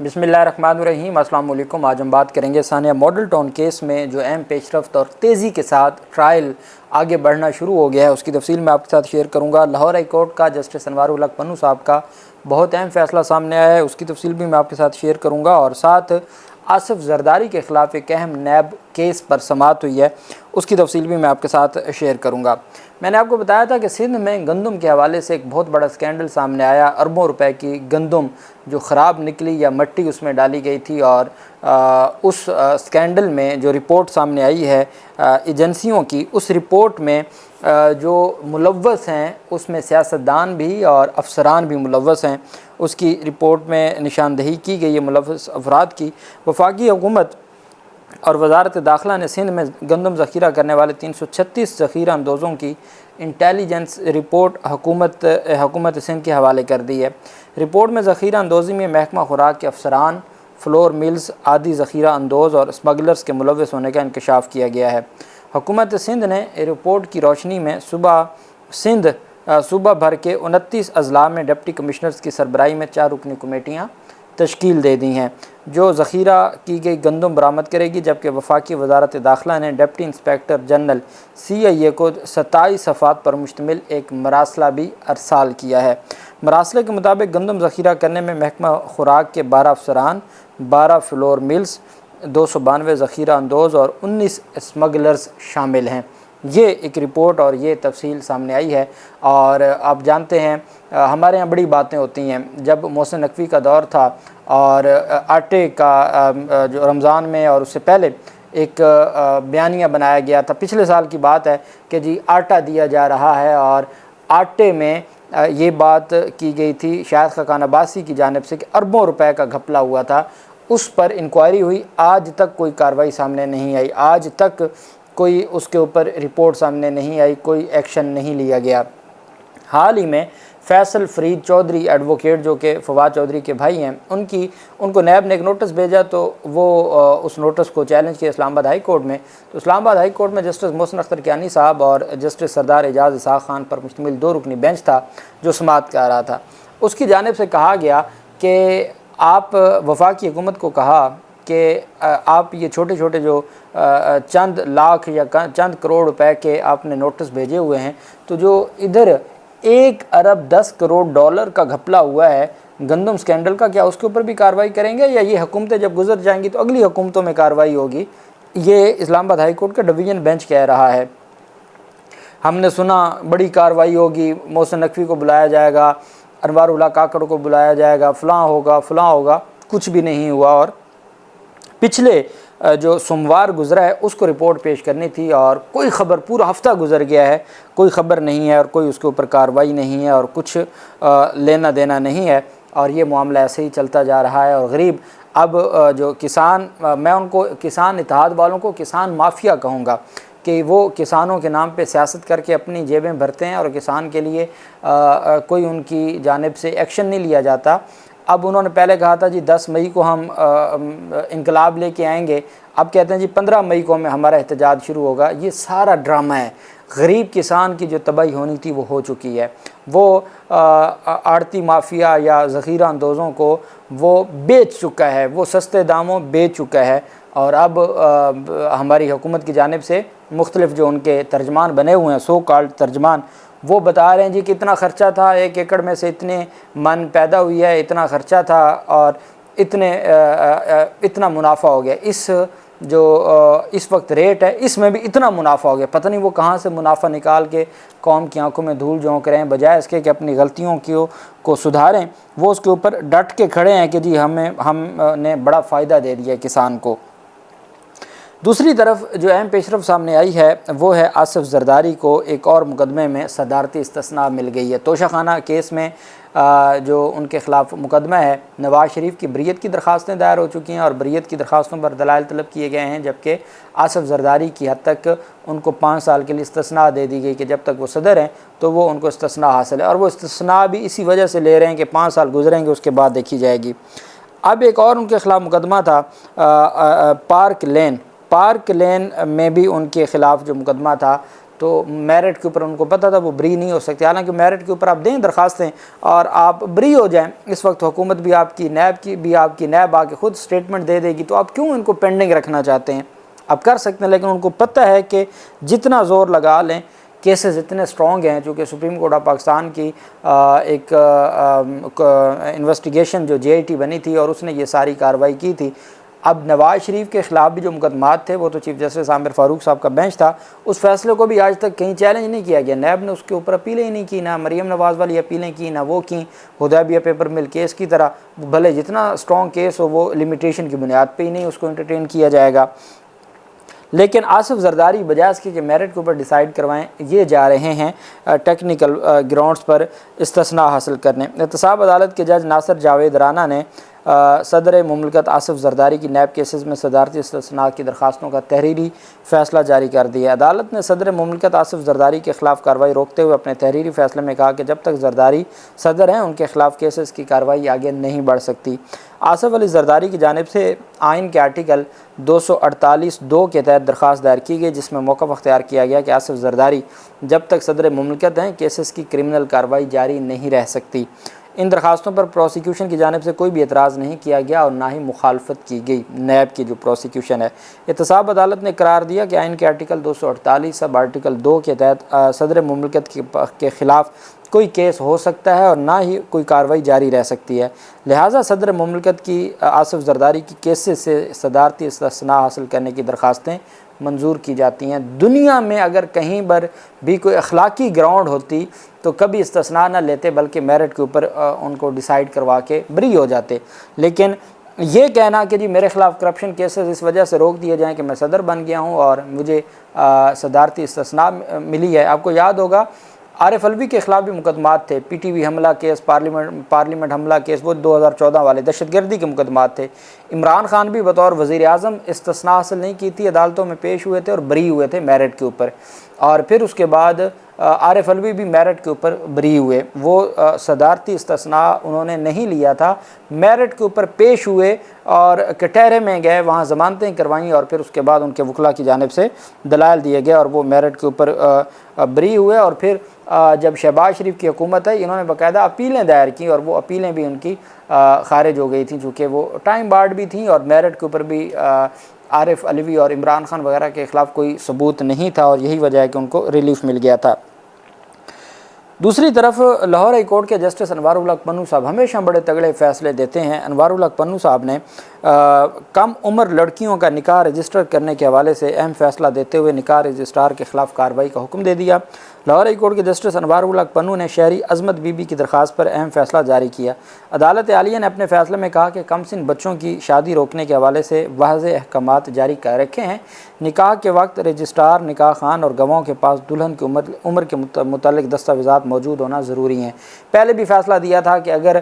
بسم اللہ الرحمن الرحیم۔ السلام علیکم۔ آج ہم بات کریں گے ثانیہ ماڈل ٹاؤن کیس میں جو اہم پیش رفت اور تیزی کے ساتھ ٹرائل آگے بڑھنا شروع ہو گیا ہے، اس کی تفصیل میں آپ کے ساتھ شیئر کروں گا۔ لاہور ہائی کورٹ کا جسٹس انوار الحق پنو صاحب کا بہت اہم فیصلہ سامنے آیا ہے، اس کی تفصیل بھی میں آپ کے ساتھ شیئر کروں گا، اور ساتھ آصف زرداری کے خلاف ایک اہم نیب کیس پر سماعت ہوئی ہے، اس کی تفصیل بھی میں آپ کے ساتھ شیئر کروں گا۔ میں نے آپ کو بتایا تھا کہ سندھ میں گندم کے حوالے سے ایک بہت بڑا سکینڈل سامنے آیا، اربوں روپے کی گندم جو خراب نکلی یا مٹی اس میں ڈالی گئی تھی، اور اس سکینڈل میں جو رپورٹ سامنے آئی ہے ایجنسیوں کی، اس رپورٹ میں جو ملوث ہیں اس میں سیاستدان بھی اور افسران بھی ملوث ہیں، اس کی رپورٹ میں نشاندہی کی گئی ہے ملوث افراد کی۔ وفاقی حکومت اور وزارت داخلہ نے سندھ میں گندم ذخیرہ کرنے والے 336 ذخیرہ اندوزوں کی انٹیلیجنس رپورٹ حکومت سندھ کے حوالے کر دی ہے۔ رپورٹ میں ذخیرہ اندوزی میں محکمہ خوراک کے افسران، فلور ملز، عادی ذخیرہ اندوز اور اسمگلرز کے ملوث ہونے کا انکشاف کیا گیا ہے۔ حکومت سندھ نے رپورٹ کی روشنی میں صوبہ بھر کے 29 اضلاع میں ڈپٹی کمشنرز کی سربراہی میں 4 رکنی کمیٹیاں تشکیل دے دی ہیں جو ذخیرہ کی گئی گندم برآمد کرے گی، جبکہ وفاقی وزارت داخلہ نے ڈپٹی انسپیکٹر جنرل CIA کو 27 صفحات پر مشتمل ایک مراسلہ بھی ارسال کیا ہے۔ مراسلے کے مطابق گندم ذخیرہ کرنے میں محکمہ خوراک کے 12 افسران، 12 فلور ملز، 292 ذخیرہ اندوز اور 19 اسمگلرز شامل ہیں۔ یہ ایک رپورٹ اور یہ تفصیل سامنے آئی ہے، اور آپ جانتے ہیں ہمارے یہاں بڑی باتیں ہوتی ہیں۔ جب محسن نقوی کا دور تھا اور آٹے کا جو رمضان میں اور اس سے پہلے ایک بیانیہ بنایا گیا تھا، پچھلے سال کی بات ہے کہ جی آٹا دیا جا رہا ہے، اور آٹے میں یہ بات کی گئی تھی شاہد خاقان عباسی کی جانب سے کہ اربوں روپے کا گھپلا ہوا تھا۔ اس پر انکوائری ہوئی، آج تک کوئی کارروائی سامنے نہیں آئی، آج تک کوئی اس کے اوپر رپورٹ سامنے نہیں آئی، کوئی ایکشن نہیں لیا گیا۔ حال ہی میں فیصل فرید چودھری ایڈوکیٹ جو کہ فواد چودھری کے بھائی ہیں، ان کو نیب نے ایک نوٹس بھیجا، تو وہ اس نوٹس کو چیلنج کیا اسلام آباد ہائی کورٹ میں۔ تو اسلام آباد ہائی کورٹ میں جسٹس محسن اختر کیانی صاحب اور جسٹس سردار اعجاز اسحاق خان پر مشتمل 2 رکنی بینچ تھا جو سماعت کر رہا تھا۔ اس کی جانب سے کہا گیا کہ آپ وفاقی حکومت کو کہا کہ آپ یہ چھوٹے چھوٹے جو چند لاکھ یا چند کروڑ روپے کے آپ نے نوٹس بھیجے ہوئے ہیں، تو جو ادھر 1 ارب 10 کروڑ ڈالر کا گھپلا ہوا ہے گندم سکینڈل کا، کیا اس کے اوپر بھی کارروائی کریں گے، یا یہ حکومتیں جب گزر جائیں گی تو اگلی حکومتوں میں کارروائی ہوگی؟ یہ اسلام آباد ہائی کورٹ کا ڈویژن بینچ کہہ رہا ہے۔ ہم نے سنا بڑی کارروائی ہوگی، محسن نقوی کو بلایا جائے گا، انوار الحق کاکڑ کو بلایا جائے گا، فلاں ہوگا، کچھ بھی نہیں ہوا، اور پچھلے جو سوموار گزرا ہے اس کو رپورٹ پیش کرنی تھی، اور کوئی خبر، پورا ہفتہ گزر گیا ہے، کوئی خبر نہیں ہے، اور کوئی اس کے اوپر کارروائی نہیں ہے، اور کچھ لینا دینا نہیں ہے، اور یہ معاملہ ایسے ہی چلتا جا رہا ہے۔ اور غریب اب جو کسان، میں ان کو کسان اتحاد والوں کو کسان مافیا کہوں گا، کہ وہ کسانوں کے نام پہ سیاست کر کے اپنی جیبیں بھرتے ہیں، اور کسان کے لیے کوئی ان کی جانب سے ایکشن نہیں لیا جاتا۔ اب انہوں نے پہلے کہا تھا جی 10 مئی کو ہم انقلاب لے کے آئیں گے، اب کہتے ہیں جی 15 مئی کو ہمارا احتجاج شروع ہوگا۔ یہ سارا ڈرامہ ہے۔ غریب کسان کی جو تباہی ہونی تھی وہ ہو چکی ہے۔ وہ آڑتی مافیا یا ذخیرہ اندوزوں کو وہ بیچ چکا ہے، وہ سستے داموں بیچ چکا ہے، اور اب ہماری حکومت کی جانب سے مختلف جو ان کے ترجمان بنے ہوئے ہیں، سو کالڈ ترجمان، وہ بتا رہے ہیں جی کہ اتنا خرچہ تھا، 1 ایکڑ میں سے اتنے من پیدا ہوئی ہے، اتنا خرچہ تھا، اور اتنا منافع ہو گیا، اس وقت ریٹ ہے اس میں بھی اتنا منافع ہو گیا۔ پتہ نہیں وہ کہاں سے منافع نکال کے قوم کی آنکھوں میں دھول جھونک رہے ہیں، بجائے اس کے کہ اپنی غلطیوں کو سدھاریں۔ وہ اس کے اوپر ڈٹ کے کھڑے ہیں کہ جی ہم نے بڑا فائدہ دے دیا کسان کو۔ دوسری طرف جو اہم پیش رفت سامنے آئی ہے وہ ہے آصف زرداری کو ایک اور مقدمے میں صدارتی استثناء مل گئی ہے۔ توشہ خانہ کیس میں جو ان کے خلاف مقدمہ ہے، نواز شریف کی بریت کی درخواستیں دائر ہو چکی ہیں، اور بریت کی درخواستوں پر دلائل طلب کیے گئے ہیں، جبکہ آصف زرداری کی حد تک ان کو 5 سال کے لیے استثناء دے دی گئی کہ جب تک وہ صدر ہیں تو وہ ان کو استثناء حاصل ہے، اور وہ استثناء بھی اسی وجہ سے لے رہے ہیں کہ 5 سال گزریں گے اس کے بعد دیکھی جائے گی۔ اب ایک اور ان کے خلاف مقدمہ تھا پارک لین میں بھی ان کے خلاف جو مقدمہ تھا، تو میرٹ کے اوپر ان کو پتہ تھا وہ بری نہیں ہو سکتے، حالانکہ میرٹ کے اوپر آپ دیں درخواستیں اور آپ بری ہو جائیں، اس وقت حکومت بھی آپ کی نیب آ کے خود سٹیٹمنٹ دے دے گی، تو آپ کیوں ان کو پینڈنگ رکھنا چاہتے ہیں؟ آپ کر سکتے ہیں، لیکن ان کو پتہ ہے کہ جتنا زور لگا لیں، کیسز اتنے سٹرونگ ہیں، چونکہ سپریم کورٹ آف پاکستان کی ایک انویسٹیگیشن جو JIT بنی تھی اور اس نے یہ ساری کارروائی کی تھی۔ اب نواز شریف کے خلاف بھی جو مقدمات تھے وہ تو چیف جسٹس عامر فاروق صاحب کا بینچ تھا، اس فیصلے کو بھی آج تک کہیں چیلنج نہیں کیا گیا، نیب نے اس کے اوپر اپیلیں ہی نہیں کی، نہ مریم نواز والی اپیلیں کی، نہ وہ کیں حدیبیہ پیپر مل کیس کی طرح، بھلے جتنا سٹرونگ کیس ہو وہ لمیٹیشن کی بنیاد پہ ہی نہیں اس کو انٹرٹین کیا جائے گا۔ لیکن آصف زرداری بجائے اس کے میرٹ کے اوپر ڈیسائیڈ کروائیں، یہ جا رہے ہیں ٹیکنیکل گراؤنڈز پر استثناء حاصل کرنے۔ احتساب عدالت کے جج ناصر جاوید رانا نے صدر مملکت آصف زرداری کی نیب کیسز میں صدارتی استثناء کی درخواستوں کا تحریری فیصلہ جاری کر دیا۔ عدالت نے صدر مملکت آصف زرداری کے خلاف کارروائی روکتے ہوئے اپنے تحریری فیصلے میں کہا کہ جب تک زرداری صدر ہیں ان کے خلاف کیسز کی کارروائی آگے نہیں بڑھ سکتی۔ آصف علی زرداری کی جانب سے آئین کے آرٹیکل 248(2) کے تحت درخواست دائر کی گئی، جس میں موقف اختیار کیا گیا کہ آصف زرداری جب تک صدر مملکت ہیں کیسز کی کرمنل کارروائی جاری نہیں رہ سکتی۔ ان درخواستوں پر پروسیکیوشن کی جانب سے کوئی بھی اعتراض نہیں کیا گیا اور نہ ہی مخالفت کی گئی، نیب کی جو پروسیکیوشن ہے۔ احتساب عدالت نے قرار دیا کہ آئین کے آرٹیکل 248 سب آرٹیکل 2 کے تحت صدر مملکت کے خلاف کوئی کیس ہو سکتا ہے اور نہ ہی کوئی کارروائی جاری رہ سکتی ہے، لہٰذا صدر مملکت کی آصف زرداری کی کیسز سے صدارتی استثناء حاصل کرنے کی درخواستیں منظور کی جاتی ہیں۔ دنیا میں اگر کہیں پر بھی کوئی اخلاقی گراؤنڈ ہوتی تو کبھی استثناء نہ لیتے بلکہ میرٹ کے اوپر ان کو ڈیسائیڈ کروا کے بری ہو جاتے، لیکن یہ کہنا کہ جی میرے خلاف کرپشن کیسز اس وجہ سے روک دیے جائیں کہ میں صدر بن گیا ہوں اور مجھے صدارتی استثناء ملی ہے۔ آپ کو یاد ہوگا عارف علوی کے خلاف بھی مقدمات تھے، PTV حملہ کیس، پارلیمنٹ حملہ کیس، وہ 2014 والے دہشت گردی کے مقدمات تھے۔ عمران خان بھی بطور وزیر اعظم استثناء حاصل نہیں کی تھی، عدالتوں میں پیش ہوئے تھے اور بری ہوئے تھے میرٹ کے اوپر، اور پھر اس کے بعد عارف علوی بھی میرٹ کے اوپر بری ہوئے، وہ صدارتی استثناء انہوں نے نہیں لیا تھا، میرٹ کے اوپر پیش ہوئے اور کٹہرے میں گئے، وہاں ضمانتیں کروائیں اور پھر اس کے بعد ان کے وکلاء کی جانب سے دلائل دیے گئے اور وہ میرٹ کے اوپر بری ہوئے، اور پھر جب شہباز شریف کی حکومت ہے انہوں نے باقاعدہ اپیلیں دائر کی اور وہ اپیلیں بھی ان کی خارج ہو گئی تھیں، چونکہ وہ ٹائم بارڈ بھی تھیں اور میرٹ کے اوپر بھی عارف علوی اور عمران خان وغیرہ کے خلاف کوئی ثبوت نہیں تھا، اور یہی وجہ ہے کہ ان کو ریلیف مل گیا تھا۔ دوسری طرف لاہور ہائی کورٹ کے جسٹس انوار الحق پنو صاحب ہمیشہ بڑے تگڑے فیصلے دیتے ہیں۔ انوار الحق پنو صاحب نے کم عمر لڑکیوں کا نکاح رجسٹر کرنے کے حوالے سے اہم فیصلہ دیتے ہوئے نکاح رجسٹرار کے خلاف کارروائی کا حکم دے دیا۔ لاہور ہائی کورٹ کے جسٹس انوار الحق پنو نے شہری عظمت بی بی کی درخواست پر اہم فیصلہ جاری کیا۔ عدالت عالیہ نے اپنے فیصلے میں کہا کہ کم سن بچوں کی شادی روکنے کے حوالے سے واضح احکامات جاری کر رکھے ہیں۔ نکاح کے وقت رجسٹرار، نکاح خوان اور گواہوں کے پاس دلہن کی عمر کے متعلق دستاویزات موجود ہونا ضروری ہیں۔ پہلے بھی فیصلہ دیا تھا کہ اگر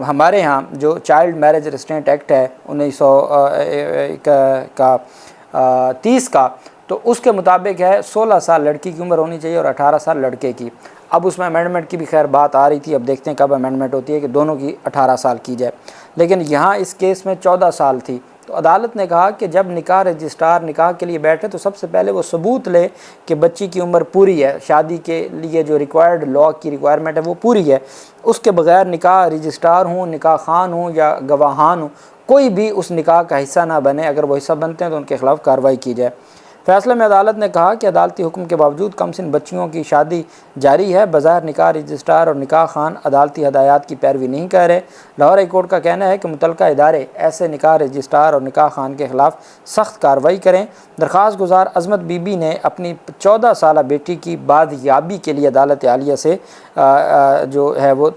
ہمارے ہاں جو چائلڈ میرج ریسٹرینٹ ایکٹ ہے 1930 کا، تو اس کے مطابق ہے 16 سال لڑکی کی عمر ہونی چاہیے اور 18 سال لڑکے کی۔ اب اس میں امینڈمنٹ کی بھی خیر بات آ رہی تھی، اب دیکھتے ہیں کب امینڈمنٹ ہوتی ہے کہ دونوں کی 18 سال کی جائے، لیکن یہاں اس کیس میں 14 سال تھی۔ تو عدالت نے کہا کہ جب نکاح رجسٹرار نکاح کے لیے بیٹھے تو سب سے پہلے وہ ثبوت لے کہ بچی کی عمر پوری ہے، شادی کے لیے جو ریکوائرڈ لاء کی ریکوائرمنٹ ہے وہ پوری ہے۔ اس کے بغیر نکاح رجسٹرار ہوں، نکاح خوان ہوں یا گواہان ہوں، کوئی بھی اس نکاح کا حصہ نہ بنے، اگر وہ حصہ بنتے ہیں تو ان کے خلاف کارروائی کی جائے۔ فیصلے میں عدالت نے کہا کہ عدالتی حکم کے باوجود کم سن بچیوں کی شادی جاری ہے، بظاہر نکاح رجسٹرار اور نکاح خوان عدالتی ہدایات کی پیروی نہیں کر رہے۔ لاہور ہائی کورٹ کا کہنا ہے کہ متعلقہ ادارے ایسے نکاح رجسٹرار اور نکاح خوان کے خلاف سخت کارروائی کریں۔ درخواست گزار عظمت بی بی نے اپنی 14 سالہ بیٹی کی بازیابی کے لیے عدالت عالیہ سے جو ہے وہ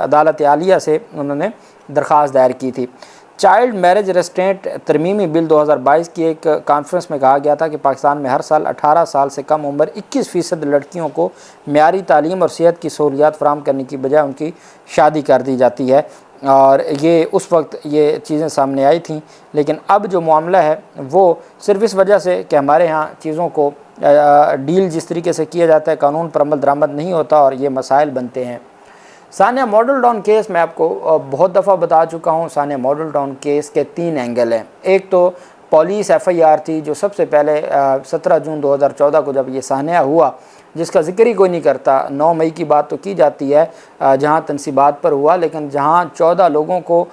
عدالت عالیہ سے انہوں نے درخواست دائر کی تھی۔ چائلڈ میرج ریسٹرینٹ ترمیمی بل 2022 کی ایک کانفرنس میں کہا گیا تھا کہ پاکستان میں ہر سال 18 سال سے کم عمر 21% لڑکیوں کو معیاری تعلیم اور صحت کی سہولیات فراہم کرنے کی بجائے ان کی شادی کر دی جاتی ہے، اور یہ اس وقت یہ چیزیں سامنے آئی تھیں، لیکن اب جو معاملہ ہے وہ صرف اس وجہ سے کہ ہمارے ہاں چیزوں کو ڈیل جس طریقے سے کیا جاتا ہے قانون پر عمل درآمد نہیں ہوتا اور یہ مسائل بنتے ہیں۔ ثانیہ ماڈل ٹاؤن کیس میں آپ کو بہت دفعہ بتا چکا ہوں، ثانیہ ماڈل ٹاؤن کیس کے 3 اینگل ہیں۔ ایک تو پولیس ایف آئی آر تھی جو سب سے پہلے 17 جون 2014 کو جب یہ سانحہ ہوا، جس کا ذکر ہی کوئی نہیں کرتا۔ 9 مئی کی بات تو کی جاتی ہے جہاں تنصیبات پر ہوا، لیکن جہاں 14 لوگوں کو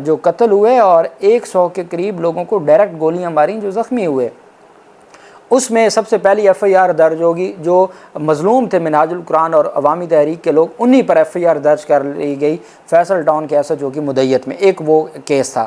جو قتل ہوئے اور 100 کے قریب لوگوں کو ڈائریکٹ گولیاں ماریں جو زخمی ہوئے، اس میں سب سے پہلی ایف آئی آر درج ہوگی۔ جو مظلوم تھے منہاج القرآن اور عوامی تحریک کے لوگ، انہی پر ایف آئی آر درج کر لی گئی فیصل ٹاؤن کے ایس ایچ او کی مدیت میں، ایک وہ کیس تھا۔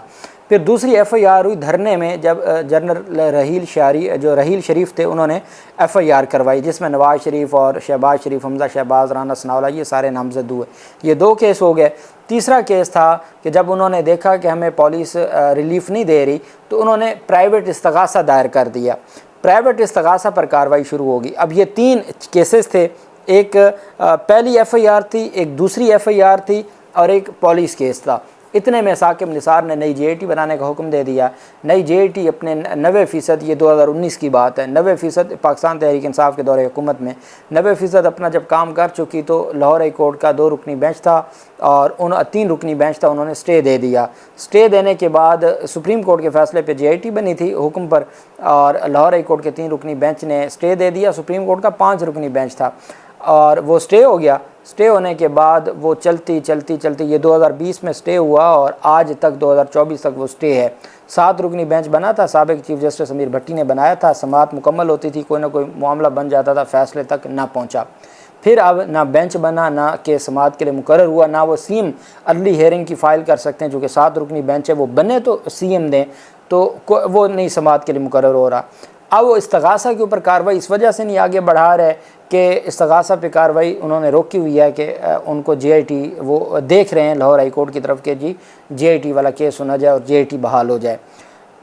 پھر دوسری ایف آئی آر ہوئی دھرنے میں، جب جنرل رحیل شریف تھے انہوں نے ایف آئی آر کروائی، جس میں نواز شریف اور شہباز شریف، حمزہ شہباز، رانا ثناءاللہ یہ سارے نامزد ہوئے۔ یہ 2 کیس ہو گئے۔ تیسرا کیس تھا کہ جب انہوں نے دیکھا کہ ہمیں پولیس ریلیف نہیں دے رہی تو انہوں نے پرائیویٹ استغاثہ دائر کر دیا۔ پرائیویٹ استغاثہ پر کارروائی شروع ہوگی۔ اب یہ 3 کیسز تھے، ایک پہلی ایف آئی آر تھی، ایک دوسری ایف آئی آر تھی اور ایک پولیس کیس تھا۔ اتنے میں ثاقب نثار نے نئی جے اے ٹی بنانے کا حکم دے دیا۔ نئی جے اے ٹی اپنے 90%، یہ 2019 کی بات ہے، 90% پاکستان تحریک انصاف کے دور حکومت میں 90% اپنا جب کام کر چکی تو لاہور ہائی کورٹ کا 2 رکنی بینچ تھا اور 3 رکنی بینچ تھا، انہوں نے سٹے دے دیا۔ سٹے دینے کے بعد سپریم کورٹ کے فیصلے پہ جے اے ٹی بنی تھی حکم پر، اور لاہور ہائی کورٹ کے 3 رکنی بینچ نے سٹے دے دیا۔ سپریم کورٹ کا 5 رکنی بینچ تھا اور وہ سٹے ہو گیا۔ سٹے ہونے کے بعد وہ چلتی یہ 2020 میں سٹے ہوا اور آج تک 2024 تک وہ سٹے ہے۔ 7 رکنی بینچ بنا تھا، سابق چیف جسٹس امیر بھٹی نے بنایا تھا، سماعت مکمل ہوتی تھی، کوئی نہ کوئی معاملہ بن جاتا تھا، فیصلے تک نہ پہنچا۔ پھر اب نہ بینچ بنا، نہ کہ سماعت کے لیے مقرر ہوا، نہ وہ سی ایم ارلی ہیئرنگ کی فائل کر سکتے ہیں، چونکہ 7 رکنی بینچ ہے، وہ بنے تو سی ایم دیں، تو وہ نہیں سماعت کے لیے مقرر ہو رہا۔ اب وہ استغاثہ کے اوپر کارروائی اس وجہ سے نہیں آگے بڑھا رہے کہ استغاثہ پہ کارروائی انہوں نے روکی ہوئی ہے کہ ان کو جے آئی ٹی وہ دیکھ رہے ہیں لاہور ہائی کورٹ کی طرف کہ جی جے آئی ٹی والا کیس سنا جائے اور جے آئی ٹی بحال ہو جائے۔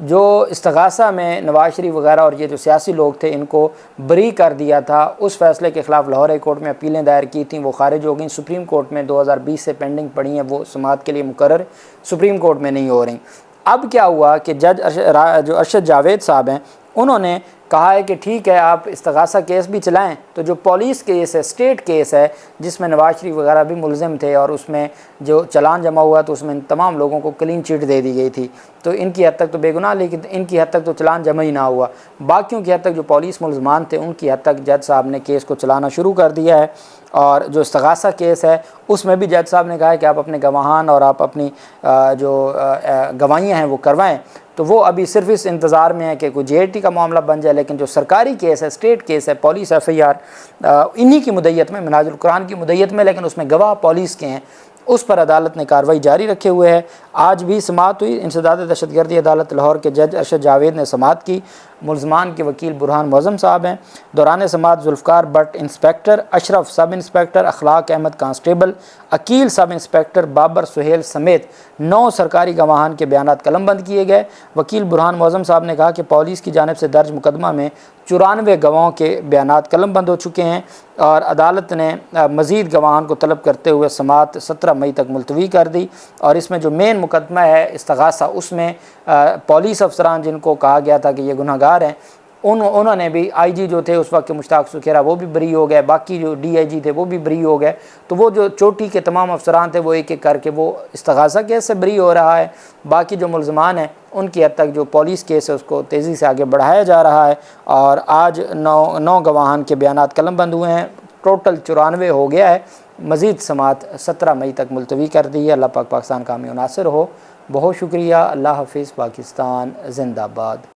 جو استغاثہ میں نواز شریف وغیرہ اور یہ جو سیاسی لوگ تھے ان کو بری کر دیا تھا، اس فیصلے کے خلاف لاہور ہائی کورٹ میں اپیلیں دائر کی تھیں، وہ خارج ہو گئیں۔ سپریم کورٹ میں 2020 سے پینڈنگ پڑی ہیں، وہ سماعت کے لیے مقرر سپریم کورٹ میں نہیں ہو رہی۔ اب کیا ہوا کہ جج جو ارشد جاوید صاحب ہیں انہوں نے کہا ہے کہ ٹھیک ہے آپ استغاثہ کیس بھی چلائیں، تو جو پولیس کیس ہے، اسٹیٹ کیس ہے جس میں نواز شریف وغیرہ بھی ملزم تھے اور اس میں جو چلان جمع ہوا تو اس میں ان تمام لوگوں کو کلین چٹ دے دی گئی تھی، تو ان کی حد تک تو بے گناہ، لیکن ان کی حد تک تو چلان جمع ہی نہ ہوا۔ باقیوں کی حد تک جو پولیس ملزمان تھے ان کی حد تک جج صاحب نے کیس کو چلانا شروع کر دیا ہے۔ اور جو استغاثہ کیس ہے اس میں بھی جج صاحب نے کہا ہے کہ آپ اپنے گواہان اور آپ اپنی جو گواہیاں ہیں وہ کروائیں، تو وہ ابھی صرف اس انتظار میں ہے کہ کوئی جے اے ٹی کا معاملہ بن جائے۔ لیکن جو سرکاری کیس ہے، اسٹیٹ کیس ہے، پولیس ایف آئی آر انہی کی مدیت میں، منہاج القرآن کی مدیت میں، لیکن اس میں گواہ پولیس کے ہیں، اس پر عدالت نے کارروائی جاری رکھے ہوئے ہے۔ آج بھی سماعت ہوئی، انسداد دہشت گردی عدالت لاہور کے جج ارشد جاوید نے سماعت کی۔ ملزمان کے وکیل برہان معظم صاحب ہیں۔ دوران سماعت Zulfiqar Butt inspector, Ashraf sub inspector, Akhlaq Ahmed constable, Aqeel sub inspector, Babar Sohail سمیت 9 سرکاری گواہان کے بیانات قلم بند کیے گئے۔ وکیل برہان معظم صاحب نے کہا کہ پولیس کی جانب سے درج مقدمہ میں 94 گواہوں کے بیانات قلم بند ہو چکے ہیں اور عدالت نے مزید گواہان کو طلب کرتے ہوئے سماعت 17 مئی تک ملتوی کر دی۔ اور اس میں جو مین مقدمہ ہے استغاثہ، اس میں پولیس افسران جن کو کہا گیا تھا کہ یہ گنہگار ہیں، انہوں نے بھی، آئی جی جو تھے اس وقت کے مشتاق سکھیرا وہ بھی بری ہو گئے، باقی جو ڈی آئی جی تھے وہ بھی بری ہو گئے، تو وہ جو چوٹی کے تمام افسران تھے وہ ایک ایک کر کے وہ استغاثہ کیس سے بری ہو رہا ہے۔ باقی جو ملزمان ہیں ان کی حد تک جو پولیس کیس ہے اس کو تیزی سے آگے بڑھایا جا رہا ہے۔ اور آج 9 گواہان کے بیانات قلم بند ہوئے ہیں، ٹوٹل 94 ہو گیا ہے۔ مزید سماعت 17 مئی تک ملتوی کر دی ہے۔ اللہ پاک پاکستان کامیاب ناصر ہو۔ بہت شکریہ۔ اللہ حافظ۔ پاکستان زندہ باد۔